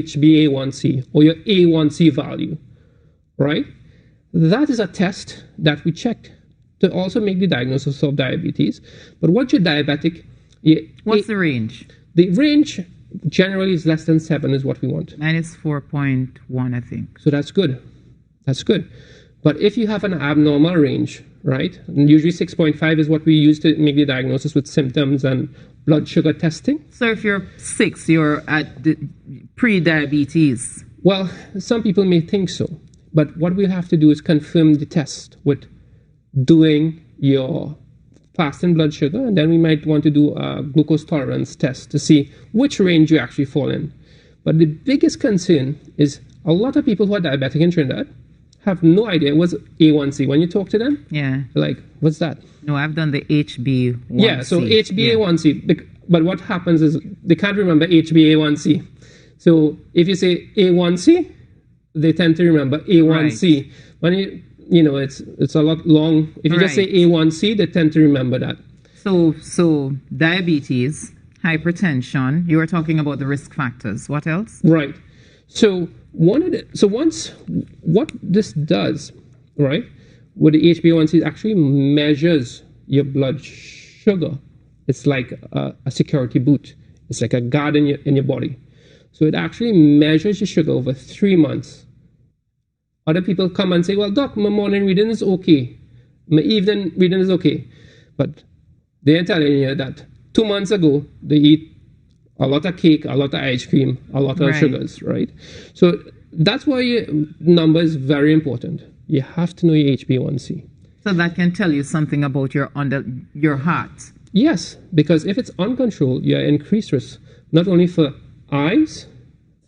HbA1c or your A1c value, right? That is a test that we check to also make the diagnosis of diabetes. But once you're diabetic, what's the range? The range generally is less than 7 is what we want. Mine is 4.1, I think. So that's good. That's good. But if you have an abnormal range, right? And usually 6.5 is what we use to make the diagnosis with symptoms and blood sugar testing. So if you're 6, you're at the pre-diabetes. Well, some people may think so. But what we have to do is confirm the test with doing your fasting blood sugar, and then we might want to do a glucose tolerance test to see which range you actually fall in. But the biggest concern is a lot of people who are diabetic in Trinidad have no idea what's A1C. When you talk to them, they're like, what's that? No, I've done the HbA1c. Yeah, so HbA1c. Yeah. But what happens is they can't remember HbA1c. So if you say A1c, they tend to remember A1c. Right. When it's a lot long. If you just say A1c, they tend to remember that. So diabetes, hypertension. You were talking about the risk factors. What else? Right. So what this does, right, with the HbA1c, actually measures your blood sugar. It's like a security boot. It's like a guard in your body. So it actually measures your sugar over 3 months. Other people come and say, well, doc, my morning reading is okay. My evening reading is okay. But they're telling you that 2 months ago, they eat a lot of cake, a lot of ice cream, a lot of sugars, right? So that's why your number is very important. You have to know your HbA1c. So that can tell you something about your heart. Yes, because if it's uncontrolled, you're at increased risk, not only for eyes,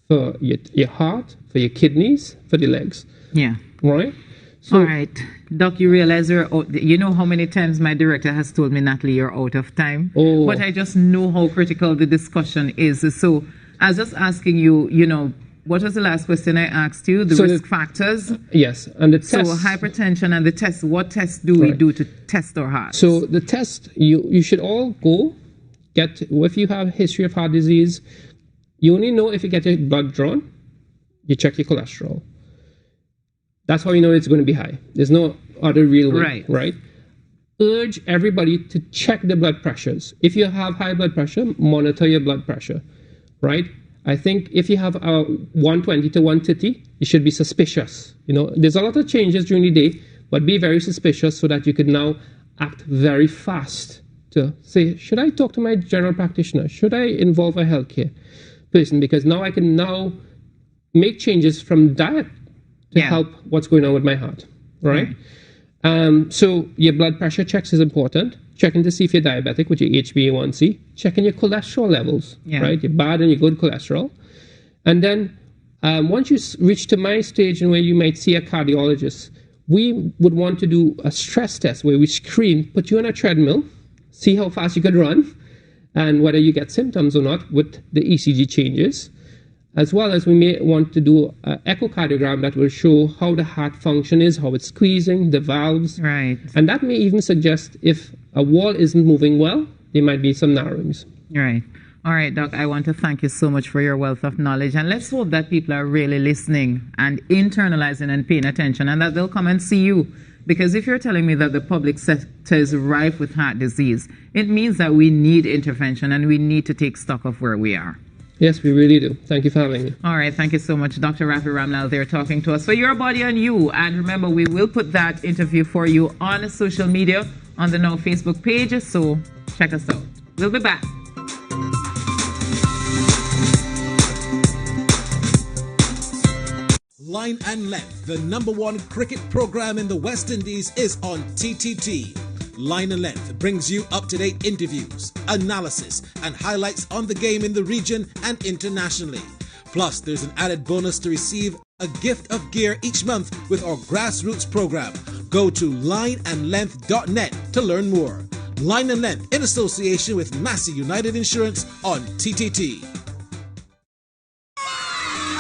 for your heart, for your kidneys, for the legs. Yeah. Right? So, all right. Doc, you realize you know how many times my director has told me, Natalie, you're out of time? Oh. But I just know how critical the discussion is. So I was just asking you, what was the last question I asked you? The risk factors? Yes. And the test. So hypertension and the test. What tests do we do to test our hearts? So the test, you should all go if you have a history of heart disease, you only know if you get your blood drawn, you check your cholesterol. That's how you know it's going to be high. There's no other real way, right? Urge everybody to check the blood pressures. If you have high blood pressure, monitor your blood pressure, right? I think if you have a 120 to 130, you should be suspicious. There's a lot of changes during the day, but be very suspicious so that you can now act very fast to say, should I talk to my general practitioner? Should I involve a healthcare person? Because now I can make changes from diet to help what's going on with my heart, right? So your blood pressure checks is important. Checking to see if you're diabetic with your HbA1c. Checking your cholesterol levels, right? Your bad and your good cholesterol. And then once you reach to my stage in where you might see a cardiologist, we would want to do a stress test where we put you on a treadmill, see how fast you could run, and whether you get symptoms or not with the ECG changes. As well as we may want to do an echocardiogram that will show how the heart function is, how it's squeezing, the valves. Right. And that may even suggest if a wall isn't moving well, there might be some narrowings. Right. All right, Doc, I want to thank you so much for your wealth of knowledge. And let's hope that people are really listening and internalizing and paying attention and that they'll come and see you. Because if you're telling me that the public sector is rife with heart disease, it means that we need intervention and we need to take stock of where we are. Yes, we really do. Thank you for having me. All right. Thank you so much, Dr. Rafi Ramlal there talking to us for Your Body and You. And remember, we will put that interview for you on social media on the Now Facebook page. So check us out. We'll be back. Line and Length, the #1 cricket program in the West Indies, is on TTT. Line and Length brings you up-to-date interviews, analysis, and highlights on the game in the region and internationally. Plus, there's an added bonus to receive a gift of gear each month with our grassroots program. Go to lineandlength.net to learn more. Line and Length in association with Massey United Insurance on TTT.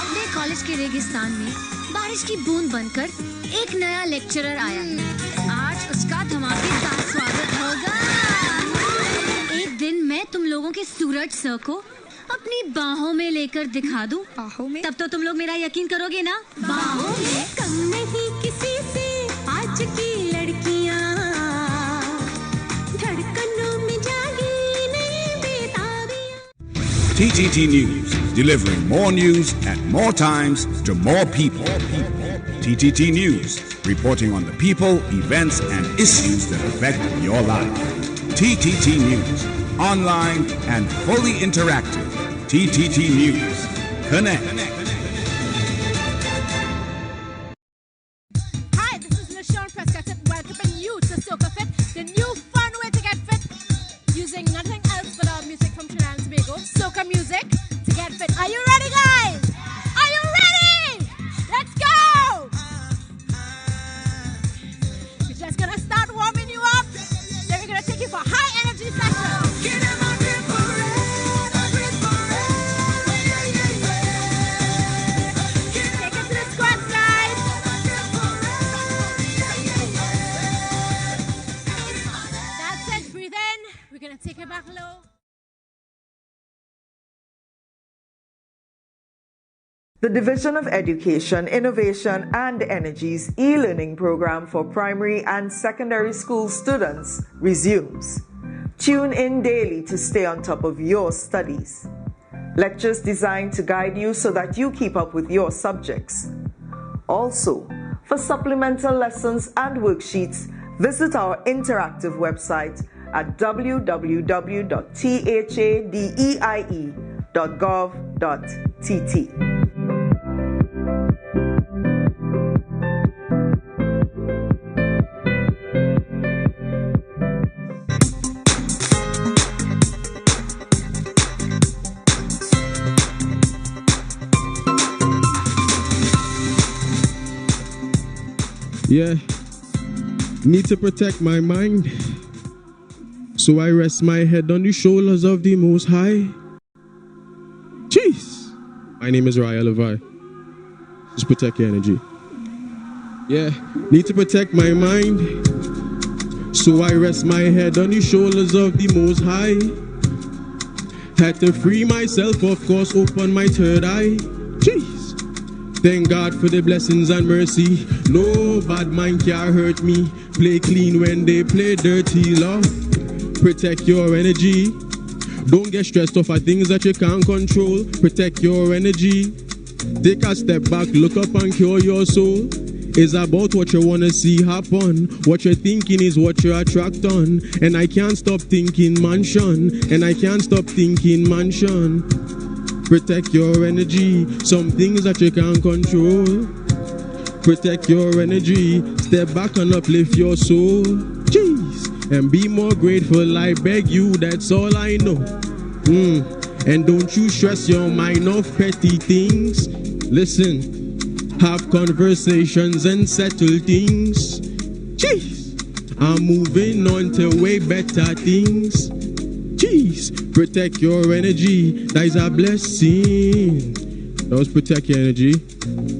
अपने college के रेगिस्तान में बारिश की बूंद बनकर एक नया लेक्चरर आया है। आज उसका धमाकेदार स्वागत होगा। एक दिन मैं तुम लोगों के सूरज सर को अपनी बाहों में लेकर दिखा दूं? बाहों में? तब तो तुम लोग मेरा यकीन करोगे ना? बाहों में कम नहीं किसी से आज की लड़कियां, धड़कनों में जागी नई बेताबियां. TTT News, delivering more news at more times to more people. TTT News, reporting on the people, events, and issues that affect your life. TTT News, online and fully interactive. TTT News, connect. Hi, this is Michelle Prescott welcoming you to Soca Fit, the new fun way to get fit using nothing else but our music from Trinidad and Tobago. Soca music to get fit. Are you ready, guys? Are you ready? Let's go! We're just gonna start warming you up. Then we're gonna take you for a high energy session. Take it to the squats, guys. That's it. Breathe in. We're gonna take it back low. The Division of Education, Innovation and Energy's e-learning program for primary and secondary school students resumes. Tune in daily to stay on top of your studies. Lectures designed to guide you so that you keep up with your subjects. Also, for supplemental lessons and worksheets, visit our interactive website at www.hadeie.gov.tt. Yeah, need to protect my mind, so I rest my head on the shoulders of the Most High. Jeez, my name is Raya Levi. Just protect your energy. Yeah, need to protect my mind, so I rest my head on the shoulders of the Most High. Had to free myself, of course, open my third eye. Jeez. Thank God for the blessings and mercy. No bad mind can hurt me. Play clean when they play dirty, love. Protect your energy. Don't get stressed off at things that you can't control. Protect your energy. Take a step back, look up and cure your soul. It's about what you wanna see happen. What you're thinking is what you attract on. And I can't stop thinking mansion. And I can't stop thinking mansion. Protect your energy, some things that you can't control. Protect your energy, step back and uplift your soul. Jeez, and be more grateful, I beg you, that's all I know. And don't you stress your mind off petty things. Listen, have conversations and settle things. Jeez, I'm moving on to way better things. Jeez, protect your energy, that is a blessing. That was protect your energy.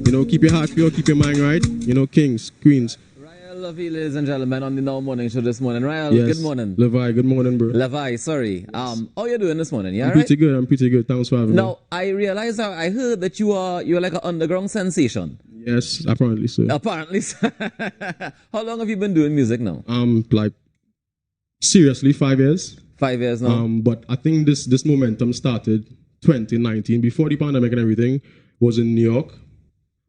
You know, keep your heart pure, keep your mind right. You know, kings, queens. Ryle Lovey, ladies and gentlemen, on the Now Morning Show this morning. Ryle, Yes. good morning. Levi, good morning, bro. Levi, sorry. How you doing this morning? Yeah, I'm pretty good, I'm pretty good. Thanks for having me. Now, I realized, I heard that you're like an underground sensation. Yes, apparently so. Apparently. How long have you been doing music now? Like, seriously, 5 years. 5 years now. But I think this momentum started 2019, before the pandemic and everything, was in New York.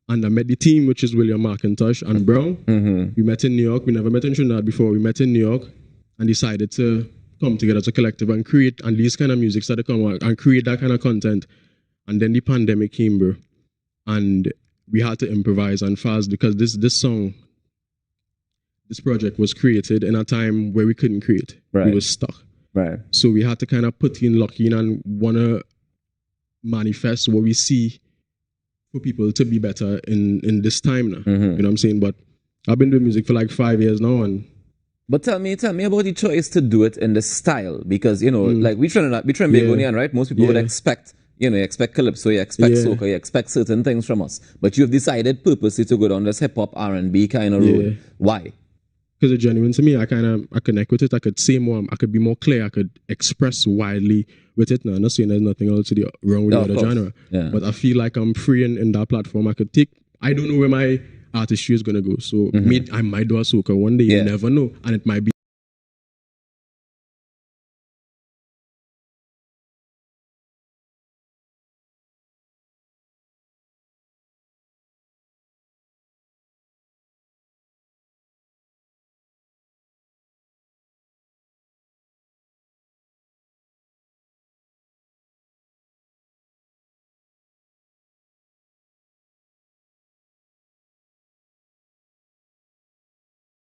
And I met the team, which is William McIntosh and Brown. We met in New York. We never met in Trinidad before. We met in New York and decided to come together as a collective and create and these kind of music started to come out and create that kind of content. And then the pandemic came, bro. And we had to improvise and fast because this project was created in a time where we couldn't create. Right. We were stuck. Right. So we had to kind of put in, lock in, and want to manifest what we see for people to be better in this time now. You know what I'm saying? But I've been doing music for like 5 years now. But tell me about the choice to do it in this style. Because, you know, like we Trinbagonian, right? Most people would expect, you expect calypso, you expect soca, you expect certain things from us. But you've decided purposely to go down this hip-hop R&B kind of road. Why? because it's genuine to me. I connect with it. I could say more. I could be more clear. I could express widely with it. Now, I'm not saying there's nothing else wrong with the other genre, but I feel like I'm free in that platform. I don't know where my artistry is gonna go. So I might do a soca one day. You never know, and it might be